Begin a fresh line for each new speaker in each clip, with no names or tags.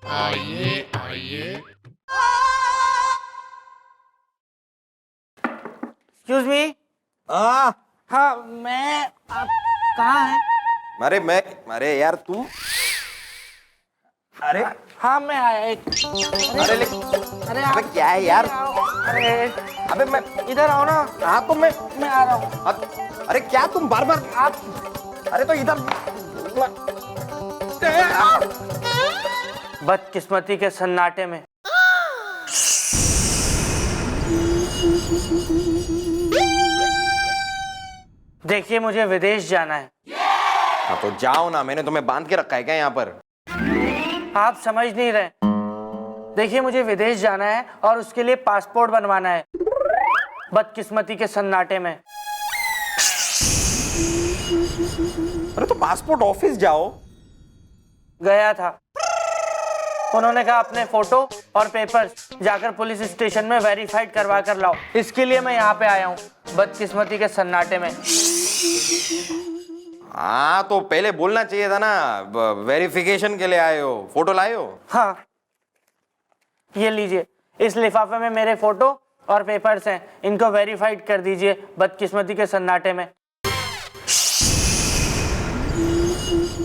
आइए आइए।
Excuse me. हाँ मैं, आप कहाँ हैं?
अरे यार तू, अरे
हाँ मैं आया एक।
अरे
अरे
अबे क्या है यार?
अरे
अबे मैं
इधर आओ ना।
हाँ तो मैं
आ रहा हूँ।
अरे क्या तुम बार बार
आप
अरे तो इधर
बदकिस्मती के सन्नाटे में देखिए, मुझे विदेश जाना है।
हाँ तो जाओ ना, मैंने तुम्हें बांध के रखा है क्या यहाँ पर?
आप समझ नहीं रहे। देखिए, मुझे विदेश जाना है और उसके लिए पासपोर्ट बनवाना है बदकिस्मती के सन्नाटे में।
अरे तो पासपोर्ट ऑफिस जाओ।
गया था, उन्होंने कहा अपने फोटो और पेपर्स जाकर पुलिस स्टेशन में वेरीफाइड करवा कर लाओ। इसके लिए मैं यहाँ पे आया हूँ बदकिस्मती के सन्नाटे में।
हाँ तो पहले बोलना चाहिए था ना, वेरिफिकेशन के लिए आए हो, फोटो लाए हो?
हाँ ये लीजिए, इस लिफाफे में मेरे फोटो और पेपर्स हैं, इनको वेरीफाइड कर दीजिए बदकिस्मती के सन्नाटे में।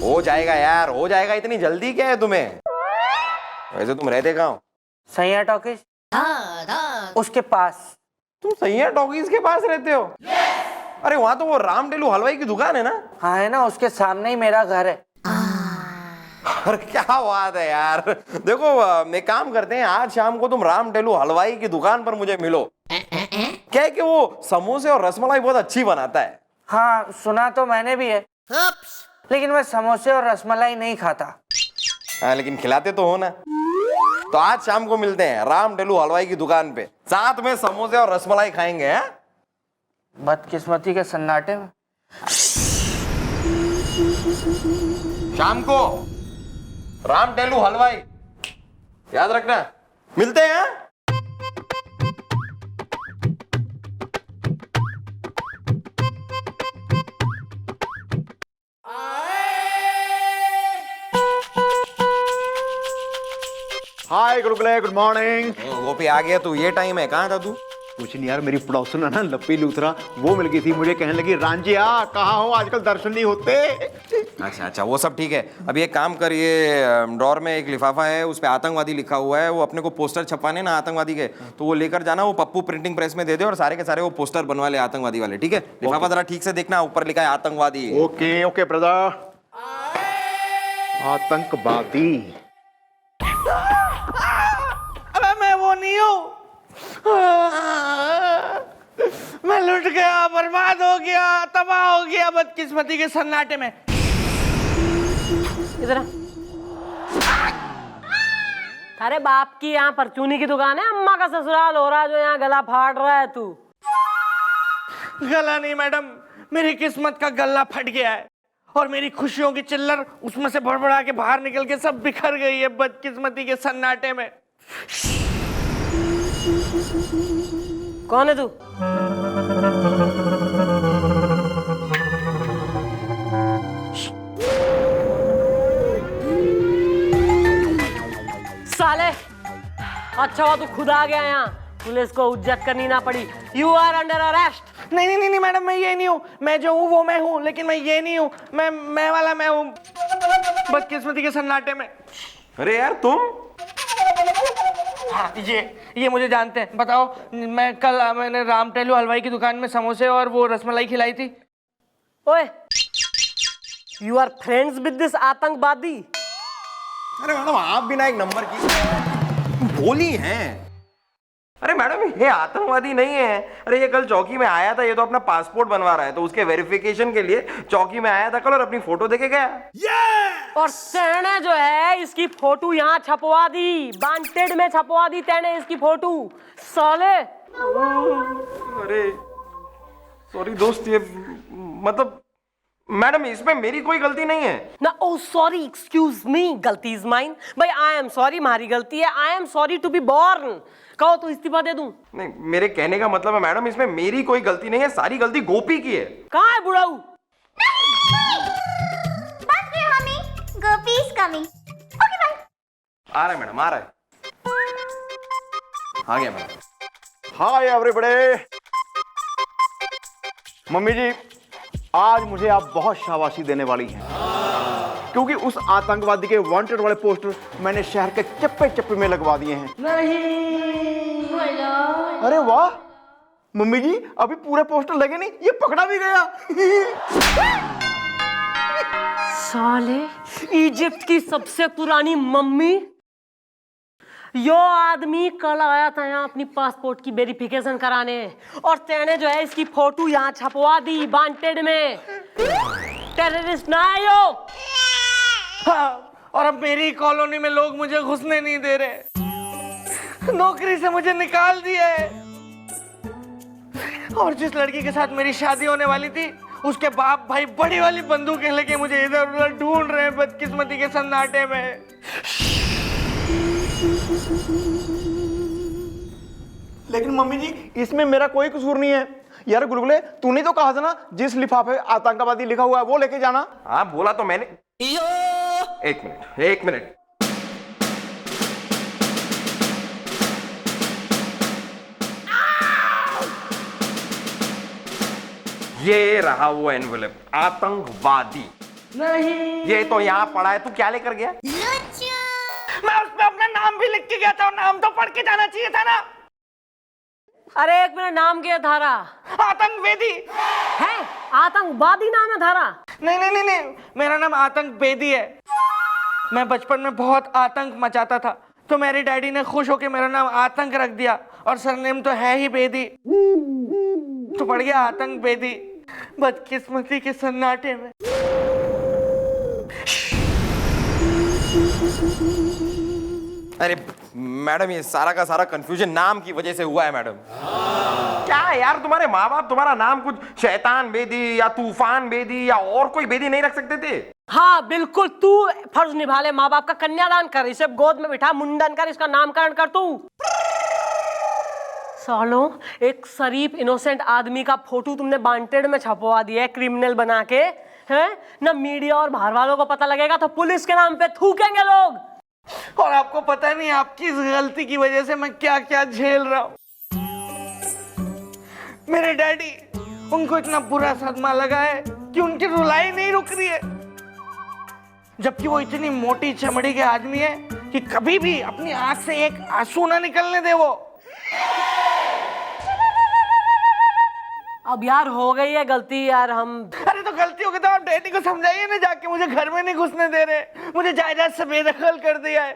हो जाएगा यार, हो जाएगा। इतनी जल्दी क्या है तुम्हें? वैसे तुम रहते कहाँ हो?
सैया टॉकीज उसके पास।
तुम सैया टॉकीज के पास रहते हो? अरे वहां तो वो राम डेलू हलवाई की दुकान है ना?
हाँ है ना, उसके सामने ही मेरा घर है।
अरे क्या बात है यार। देखो एक काम करते हैं, आज शाम को तुम राम डेलू हलवाई की दुकान पर मुझे मिलो। क्या है कि वो समोसे और रसमलाई बहुत अच्छी बनाता है।
हाँ सुना तो मैंने भी है, लेकिन मैं समोसे और रसमलाई नहीं खाता।
हाँ लेकिन खिलाते तो हो ना। तो आज शाम को मिलते हैं राम डेलू हलवाई की दुकान पे, साथ में समोसे और रसमलाई खाएंगे। हैं?
बदकिस्मती के सन्नाटे में
शाम को राम डेलू हलवाई, याद रखना। मिलते हैं।
हाय गुरुकुले, गुड मॉर्निंग।
गोपी आ गया तू? ये टाइम है, कहाँ था तू?
कुछ नहीं यार, मेरी पड़ोसन है ना लप्पी लूथरा, वो मिल गई थी मुझे, कहने लगी रांझिया कहाँ हो, आजकल दर्शन नहीं होते।
अच्छा वो सब ठीक है। अभी एक काम कर, ये ड्रॉर में एक लिफाफा है, उस पे आतंकवादी लिखा हुआ है। वो अपने को पोस्टर छपवाने ना आतंकवादी के, तो वो लेकर जाना, वो पप्पू प्रिंटिंग प्रेस में दे दे और सारे के सारे वो पोस्टर बनवा ले आतंकवादी वाले। ठीक है? लिफाफा जरा ठीक से देखना, ऊपर लिखा है आतंकवादी।
Okay okay brother. आतंकवादी।
अबे मैं वो नहीं हूँ, मैं लुट गया, बर्बाद हो गया, तबाह हो गया बदकिस्मती के सन्नाटे में।
इधर अरे बाप की यहाँ परचूनी की दुकान है, अम्मा का ससुराल हो रहा है जो यहाँ गला फाड़ रहा है तू।
गला नहीं मैडम, मेरी किस्मत का गला फट गया है और मेरी खुशियों की चिल्लर उसमें से भड़बड़ा के बाहर निकल के सब बिखर गई है बदकिस्मती के सन्नाटे में।
कौन है तू? साले अच्छा हुआ तू खुद आ गया यहाँ, पुलिस को इज्जत करनी ना पड़ी। You are under arrest.
नहीं मैडम, मैं ये नहीं हूँ। मैं जो हूँ वो मैं हूँ, लेकिन मैं ये नहीं हूँ। मैं हूँ बदकिस्मती के सन्नाटे में।
अरे यार तुम?
हाँ ये मुझे जानते हैं। बताओ, मैंने राम टेलू हलवाई की दुकान में समोसे और वो रसमलाई खिलाई थी।
ओए, you are friends with this आतंकवादी?
अरे मैडम आप बिना एक नंबर की बोली हैं। अरे मैडम ये आतंकवादी नहीं है। अरे ये कल चौकी में आया था, ये तो अपना पासपोर्ट बनवा रहा है, तो उसके वेरिफिकेशन के लिए चौकी में आया था कल और अपनी फोटो देके गया।
और तेने जो है इसकी फोटो यहाँ छपवा दी, वांटेड में छपवा दी तेने इसकी फोटो, साले।
अरे सॉरी दोस्त, ये मतलब मैडम इसमें मेरी कोई गलती नहीं है
ना। ओ सॉरी, एक्सक्यूज मी, गलती इज माइन। भाई आई एम सॉरी, हमारी गलती है। I am sorry to be born. कहो तो इस्तीफा दे दूं?
नहीं, मेरे कहने का मतलब है मैडम इसमें मेरी कोई गलती नहीं है, सारी गलती गोपी की है।
कहाँ है बुढ़ाऊ?
But we're humming. Gopi is coming. Okay, bye.
आ रहा है मैडम, आ रहा है। आ गया मैडम।
Hi everybody. मम्मी जी, आज मुझे आप बहुत शाबाशी देने वाली हैं, क्योंकि उस आतंकवादी के वांटेड वाले पोस्टर मैंने शहर के चप्पे चप्पे में लगवा दिए हैं। अरे वाह मम्मी जी, अभी पूरे पोस्टर लगे नहीं, ये पकड़ा भी गया।
साले, इजिप्ट की सबसे पुरानी मम्मी। यो आदमी कल आया था यहाँ अपनी पासपोर्ट की वेरिफिकेशन कराने, और तेने जो है इसकी फोटो यहाँ छपवा दी वांटेड में। टेररिस्ट ना है यो।
हाँ, और अब मेरी कॉलोनी में लोग मुझे घुसने नहीं दे रहे, नौकरी से मुझे निकाल दिया है, और जिस लड़की के साथ मेरी शादी होने वाली थी उसके बाप भाई बड़ी वाली बंदूकें लेके मुझे इधर उधर ढूंढ रहे हैं बदकिस्मती के सन्नाटे में।
लेकिन मम्मी जी, इसमें मेरा कोई कसूर नहीं है। यार गुलगुले, तूने तो कहा था ना जिस लिफाफे आतंकवादी लिखा हुआ है वो लेके जाना।
हाँ बोला तो मैंने। एक मिनट, एक मिनट। ये रहा वो एनवेलप, आतंकवादी।
नहीं,
ये तो यहाँ पड़ा है, तू क्या लेकर गया?
मैं उस पे अपना नाम भी लिख के गया था, और नाम तो पढ़ के जाना चाहिए था ना।
अरे एक मिनट, नाम क्या धारा
आतंकवादी
है? आतंकवादी नाम है धारा?
नहीं नहीं नहीं नहीं, मेरा नाम आतंक बेदी है। मैं बचपन में बहुत आतंक मचाता था, तो मेरे डैडी ने खुश होकर मेरा नाम आतंक रख दिया, और सरनेम तो है ही बेदी, तो पड़ गया आतंक बेदी बदकिस्मती के सन्नाटे में।
अरे मैडम, ये सारा का सारा कंफ्यूजन नाम की वजह से हुआ है मैडम। क्या है यार, तुम्हारे माँ बाप तुम्हारा नाम कुछ शैतान बेदी या तूफान बेदी या और कोई बेदी नहीं रख सकते थे?
हाँ बिल्कुल, तू फर्ज निभा ले, माँ बाप का कन्यादान कर, इसे गोद में बिठा, मुंडन कर, इसका नामकरण कर तू। सालों, एक शरीफ इनोसेंट आदमी का फोटो तुमने वांटेड में छपवा दिया है क्रिमिनल बना के, है ना? मीडिया और बाहर वालों को पता लगेगा तो पुलिस के नाम पे थूकेंगे लोग।
और आपको पता नहीं आपकी इस गलती की वजह से मैं क्या क्या झेल रहा हूँ। मेरे डैडी, उनको इतना बुरा सदमा लगा है कि उनकी रुलाई नहीं रुक रही है, जबकि वो इतनी मोटी चमड़ी के आदमी है कि कभी भी अपनी आंख से एक आंसू ना निकलने दे वो।
अब यार हो गई है गलती यार, हम।
अरे तो गलती हो गई तो आप डैडी को समझाइए ना जाके, मुझे घर में नहीं घुसने दे रहे, मुझे जायदाद से बेदखल कर दिया है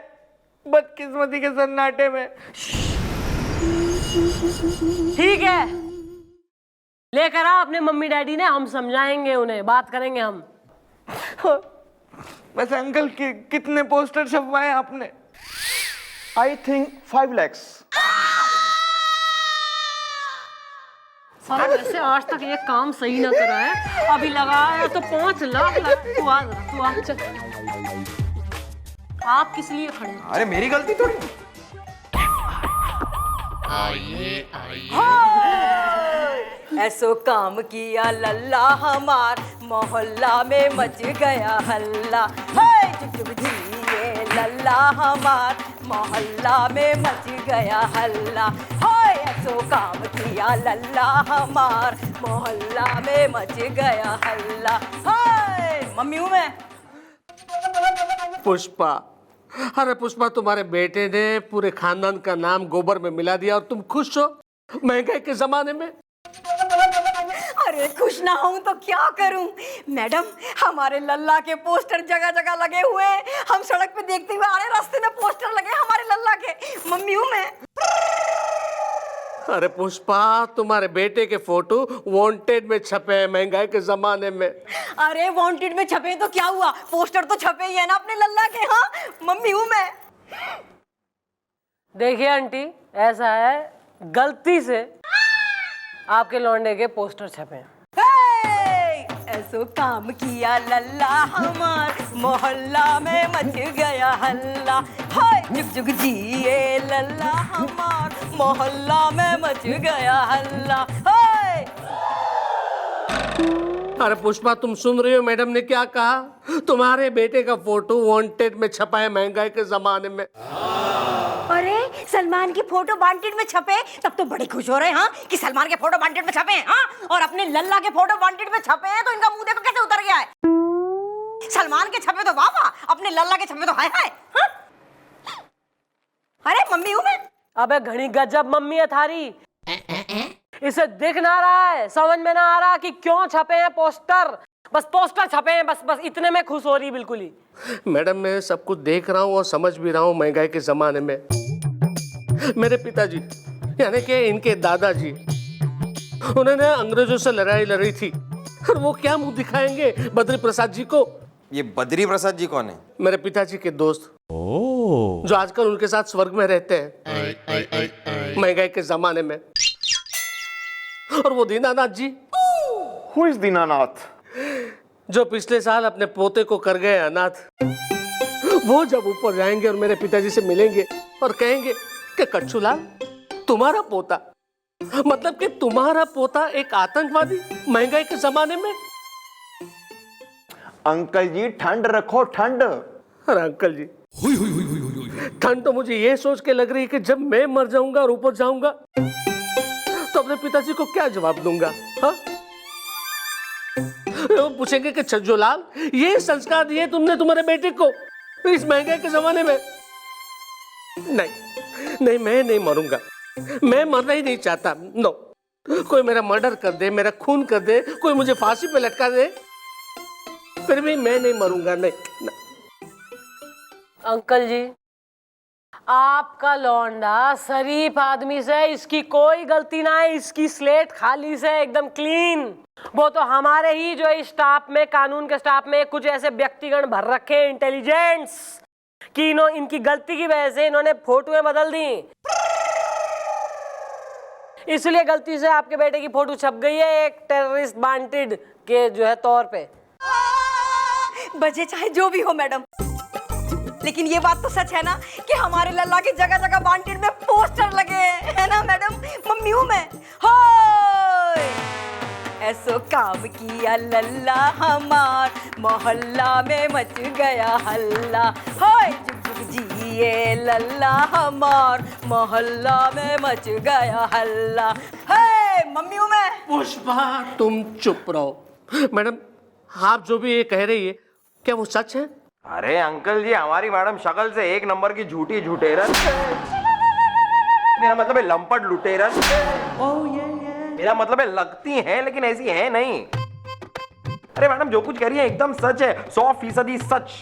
बदकिस्मती के सन्नाटे में।
ठीक है, लेकर आ अपने मम्मी डैडी ने, हम समझाएंगे उन्हें, बात करेंगे हम।
बस अंकल कितने पोस्टर छपवाए आपने?
I think 5 lakhs।
साला वैसे आज तक ये काम सही ना करा है, अभी लगाया तो 5 लाख लगा। तू आ चल। आप किस लिए खड़े हैं?
अरे मेरी गलती थोड़ी।
आइए आइए।
ऐसो काम किया लल्ला हमार, मोहल्ला में मच गया हल्ला। हाय चुप चुप जिए लल्ला हमार, मोहल्ला में मच गया हल्ला। हाय ऐसो काम किया लल्ला हमार, मोहल्ला में मच गया हल्ला। हाय मम्मी हूँ मैं।
पुष्पा, अरे पुष्पा, तुम्हारे बेटे ने पूरे खानदान का नाम गोबर में मिला दिया और तुम खुश हो महंगाई के जमाने में?
अरे खुश ना हूं तो क्या करूं मैडम, हमारे लल्ला के पोस्टर जगह जगह लगे हुए, हम सड़क पे देखते हुए आ रहे, रास्ते में पोस्टर लगे हमारे लल्ला के। मम्मी हूं मैं।
अरे पुष्पा, तुम्हारे बेटे के फोटो वांटेड में छपे हैं महंगाई के जमाने में।
अरे वांटेड में छपे तो क्या हुआ, पोस्टर तो छपे ही है ना अपने लल्ला के। हाँ मम्मी हूं मैं।
देखिए आंटी, ऐसा है, गलती से आपके लौंडे के पोस्टर छपे हैं।
ऐसो काम किया लल्ला हमार, मोहल्ला में मच गया हल्ला। हाय जुग जुग जिए लल्ला हमार, मोहल्ला में मच गया हल्ला। हाय
अरे पुष्पा, तुम सुन रही हो मैडम ने क्या कहा? तुम्हारे बेटे का फोटो वांटेड में छपा है महंगाई के जमाने में।
अरे सलमान की फोटो वांटेड में छपे, तब तो बड़े खुश हो रहे हैं हाँ कि सलमान के फोटो वांटेड में छपे हैं हाँ, और अपने लल्ला के फोटो वांटेड में छपे हैं तो इनका मुंह देखो कैसे उतर गया है। सलमान के छपे तो वाह वाह, अपने लल्ला के छपे तो हाय हाय हाँ? अरे मम्मी हूँ मैं।
अबे घनी गजब मम्मी है थारी। इसे दिख ना रहा है, समझ में ना आ रहा कि क्यों छपे हैं पोस्टर। बस पोस्टर छपे हैं, बस बस इतने में खुश हो रही बिल्कुल ही।
मैडम मैं सब कुछ देख रहा हूँ और समझ भी रहा हूँ। महंगाई के जमाने में मेरे पिताजी यानी कि इनके दादाजी, उन्होंने अंग्रेजों से लड़ाई लड़ी थी और वो क्या मुंह दिखाएंगे बद्री प्रसाद जी को।
ये बद्री प्रसाद जी कौन है?
मेरे पिताजी के दोस्त जो आजकल उनके साथ स्वर्ग में रहते हैं महंगाई के जमाने में। और वो दीनानाथ जी,
हु इज दीनानाथ?
जो पिछले साल अपने पोते को कर गए अनाथ, वो जब ऊपर जाएंगे और मेरे पिताजी से मिलेंगे और कहेंगे कि कच्छूलाल तुम्हारा पोता, मतलब कि तुम्हारा पोता एक आतंकवादी महंगाई के जमाने में।
अंकल जी ठंड रखो ठंड।
अरे अंकल जी, ठंड तो मुझे ये सोच के लग रही है कि जब मैं मर जाऊंगा और ऊपर जाऊंगा तो अपने पिताजी को क्या जवाब दूंगा हाँ? वो पूछेंगे कि छज्जूलाल ये संस्कार दिए तुमने तुम्हारे बेटे को इस महंगाई के जमाने में। नहीं नहीं, मैं नहीं मरूंगा, मैं मरना ही नहीं चाहता। नो, कोई मेरा मर्डर कर दे, मेरा खून कर दे, कोई मुझे फांसी पे लटका दे, फिर भी मैं नहीं मरूंगा। नहीं।
अंकल जी, आपका लौंडा शरीफ आदमी से इसकी कोई गलती ना है, इसकी स्लेट खाली से एकदम क्लीन। वो तो हमारे ही जो स्टाफ में, कानून के स्टाफ में कुछ ऐसे व्यक्तिगण भर रखे इंटेलिजेंट्स कि इनकी गलती की वजह से इन्होंने फोटोएं बदल दी, इसलिए गलती से आपके बेटे की फोटो छप गई है एक टेररिस्ट वांटेड के जो है तौर पे।
बजे चाहे जो भी हो मैडम, लेकिन ये बात तो सच है ना कि हमारे लल्ला की जगह जगह वांटेड में पोस्टर लगे है ना मैडम। मम्मी हूँ मैं। हाय ऐसो काम किया लल्ला हमार, मोहल्ला में मच गया हल्ला। हाय जुग जुग जिए लल्ला हमार, मोहल्ला में मच गया हल्ला। हाय मम्मी हूँ मैं।
पुष्पा तुम चुप रहो। मैडम आप जो भी ये कह रही है क्या वो सच है?
अरे अंकल जी, हमारी मैडम शक्ल से एक नंबर की झूठी झूठेरन, मेरा मतलब है लंपट लुटेरन। मेरा मतलब है लगती हैं लेकिन ऐसी है नहीं। अरे मैडम जो कुछ कह रही है एकदम सच है, 100% सच।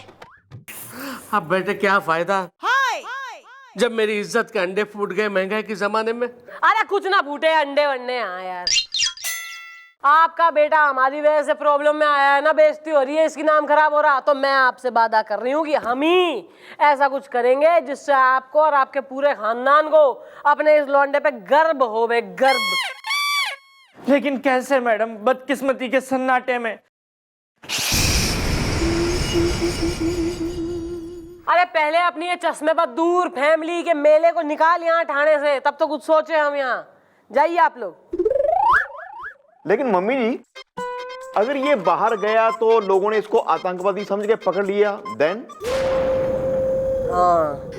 अब बेटे क्या फायदा जब मेरी इज्जत के अंडे फूट गए महंगाई के जमाने में।
अरे कुछ ना फूटे अंडे वंडे। हाँ यार, आपका बेटा हमारी वजह से प्रॉब्लम में आया है ना, बेइज्जती हो रही है, इसकी नाम खराब हो रहा। तो मैं आपसे वादा कर रही हूँ कि हम ही ऐसा कुछ करेंगे जिससे आपको और आपके पूरे खानदान को अपने इस लौंडे पे गर्व होवे, गर्व।
लेकिन कैसे मैडम, बदकिस्मती के सन्नाटे में।
अरे पहले अपनी ये चश्मे पर दूर फैमिली के मेले को निकाल यहाँ ठाणे से, तब तो कुछ सोचे हम। यहाँ जाइए आप लोग।
लेकिन मम्मी जी, अगर ये बाहर गया तो लोगों ने इसको आतंकवादी समझ के पकड़ लिया, देन?
हाँ,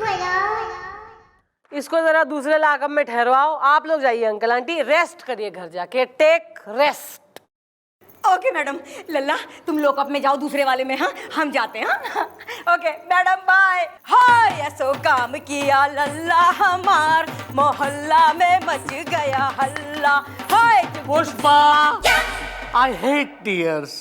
इसको जरा दूसरे इलाके में ठहरवाओ। आप लोग जाइए अंकल आंटी, रेस्ट करिए घर जाके, टेक रेस्ट।
Okay madam. लल्ला तुम लॉकअप में जाओ दूसरे वाले में, हाँ हम जाते हैं हाँ? Okay madam bye. हाय ऐसो काम किया लल्ला हमार, मोहल्ला में मच गया हल्ला। हाय
पुष्पा आई हेट टीयर्स।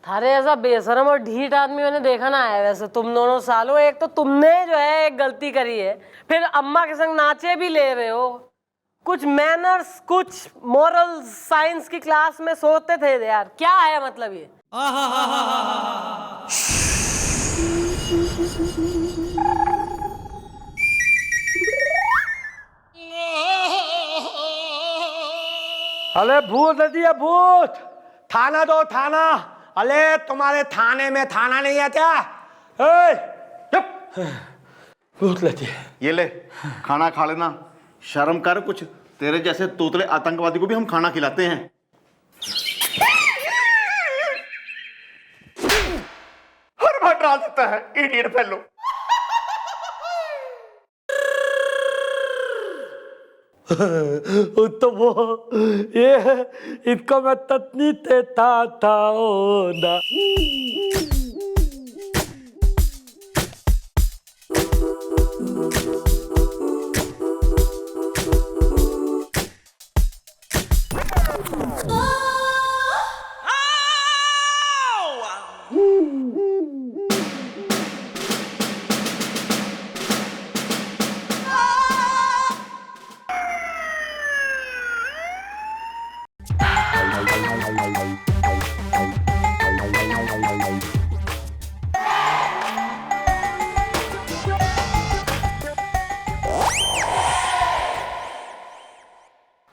अरे ऐसा बेशरम और ढीठ आदमी मैंने देखा ना है वैसे तुम दोनों सालों। एक तो तुमने जो है एक गलती करी है, फिर अम्मा के संग नाचे भी ले रहे हो। कुछ मैनर्स, कुछ मोरल साइंस की क्लास में सोते थे यार, क्या है मतलब ये?
अरे भूत दिया भूत, थाना दो थाना। अरे तुम्हारे थाने में थाना नहीं है क्या? चुप। भूख लगी है।
ये ले खाना खा लेना। शर्म कर कुछ, तेरे जैसे तोतले आतंकवादी को भी हम खाना खिलाते हैं। हर बार डरा देता है, इडियट फेलो।
तो वो ये इनको मैं ततनी देता था ओ ना।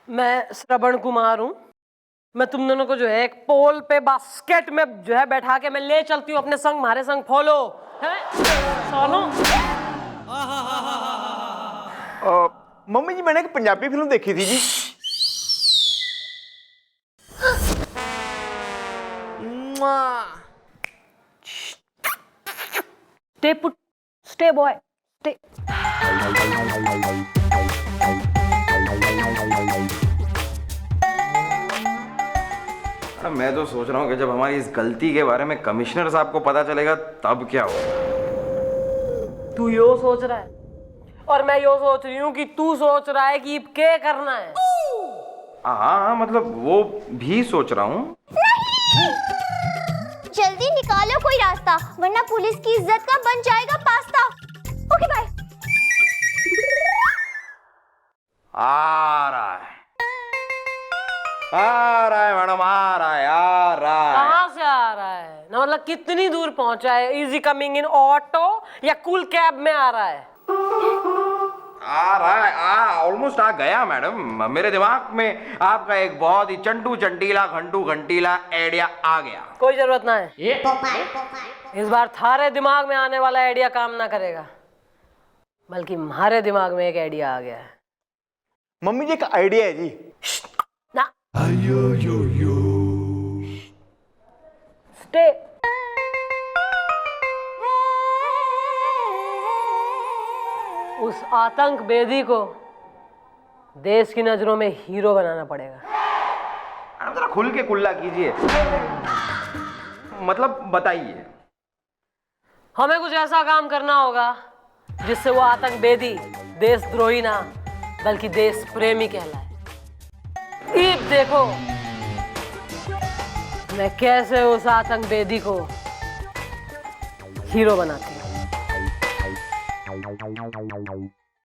मैं श्रवण कुमार हूँ। मैं तुम दोनों को जो है एक पोल पे बास्केट में जो है बैठा के मैं ले चलती हूँ अपने संग, हमारे संग फॉलो है सोनो।
मम्मी जी मैंने एक पंजाबी फिल्म देखी थी जी।
Stay put, stay boy, stay.
मैं तो सोच रहा हूँ कि जब हमारी इस गलती के बारे में कमिश्नर साहब को पता चलेगा तब क्या होगा।
तू यो सोच रहा है और मैं यो सोच रही हूँ कि तू सोच रहा है कि क्या करना है।
हाँ मतलब वो भी सोच रहा हूँ।
जल्दी निकालो कोई रास्ता वरना पुलिस की इज्जत का बन जाएगा पास्ता। Okay bye.
आ रहा है मैडम, आ रहा है।
कहाँ से आ रहा है ना, मतलब कितनी दूर पहुंचा है? इजी कमिंग इन ऑटो या कूल कैब में आ रहा है?
ऑलमोस्ट आ गया मैडम। मेरे दिमाग में आपका एक बहुत ही चंटू चंटीला घंटू घंटीला आइडिया आ गया।
कोई जरूरत ना है, इस बार थारे दिमाग में आने वाला आइडिया काम ना करेगा, बल्कि हमारे दिमाग में एक आइडिया आ गया है।
मम्मी जी एक आइडिया है जी।
ना स्टे। उस आतंक बेदी को देश की नजरों में हीरो बनाना पड़ेगा।
आप जरा खुल के कुल्ला कीजिए, मतलब बताइए।
हमें कुछ ऐसा काम करना होगा जिससे वो आतंक बेदी देशद्रोही ना बल्कि देश प्रेमी कहलाए। ईब देखो मैं कैसे उस आतंक बेदी को हीरो बनाती हूँ।